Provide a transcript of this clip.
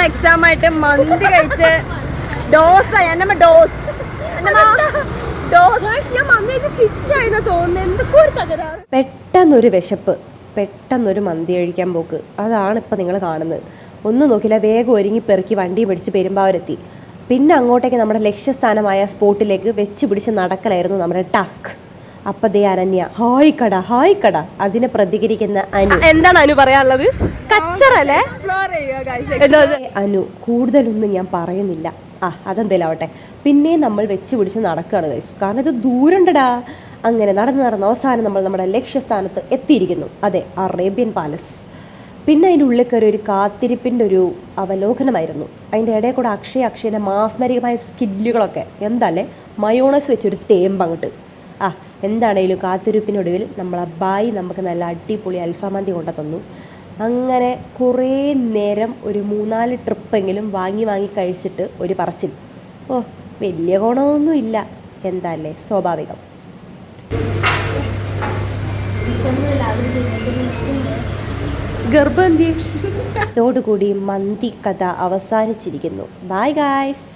Exam ആയിട്ട് മന്തി കഴിച്ച് dose എന്നമ്മ dose ഞാൻ മന്തി ഫിറ്റ് ആയിരുന്നു തോന്നുന്നു. എന്തൊക്കെ ഒരു തകരാറ്. പെട്ടെന്നൊരു വിശപ്പ്, പെട്ടെന്നൊരു മന്തി കഴിക്കാൻ പോക്ക്, അതാണ് ഇപ്പം നിങ്ങൾ കാണുന്നത്. ഒന്നും നോക്കില്ല, വേഗം ഒരുങ്ങി പെറുക്കി വണ്ടി പിടിച്ച് പെരുമ്പാവൂരെത്തി. പിന്നെ അങ്ങോട്ടേക്ക് നമ്മുടെ ലക്ഷ്യസ്ഥാനമായ സ്പോട്ടിലേക്ക് വെച്ച് പിടിച്ച് നടക്കലായിരുന്നു നമ്മുടെ ടാസ്ക്. അപ്പൊ ദേ അനന്യ ഹായ് കട ഹായ് കട, അതിനെ പ്രതികരിക്കുന്ന അനു. എന്താണ് അനു പറയാനുള്ളത്? കച്ചറല്ലേ അനു, കൂടുതലൊന്നും ഞാൻ പറയുന്നില്ല. അതെന്തേലും ആവട്ടെ. പിന്നെ നമ്മൾ വെച്ച് പിടിച്ച് നടക്കുകയാണ് ഗൈസ്, കാരണം ഇത് ദൂരണ്ടടാ. അങ്ങനെ നടന്ന് അവസാനം നമ്മൾ നമ്മുടെ ലക്ഷ്യസ്ഥാനത്ത് എത്തിയിരിക്കുന്നു. അതെ, അറേബ്യൻ പാലസ്. പിന്നെ അതിൻ്റെ ഉള്ളിൽ കയറി ഒരു കാത്തിരിപ്പിൻ്റെ ഒരു അവലോകനമായിരുന്നു. അതിൻ്റെ ഇടയിൽ കൂടെ അക്ഷയൻ്റെ മാസ്മരികമായ സ്കില്ലുകളൊക്കെ എന്താല്ലേ, മയോണസ് വെച്ചൊരു തേമ്പങ്ങട്ട്. എന്താണേലും കാത്തിരിപ്പിനൊടുവിൽ നമ്മളെ ബായി നമുക്ക് നല്ല അടിപൊളി അൽഫാമന്തി കൊണ്ടു തന്നു. അങ്ങനെ കുറേ നേരം ഒരു 3-4 ട്രിപ്പെങ്കിലും വാങ്ങി കഴിച്ചിട്ട് ഒരു പറച്ചിൽ. വലിയ ഗുണമൊന്നും ഇല്ല, എന്താല്ലേ സ്വാഭാവികം. ഗർഭന്തി. ഇതോടുകൂടി മന്തി കഥ അവസാനിച്ചിരിക്കുന്നു. Bye guys.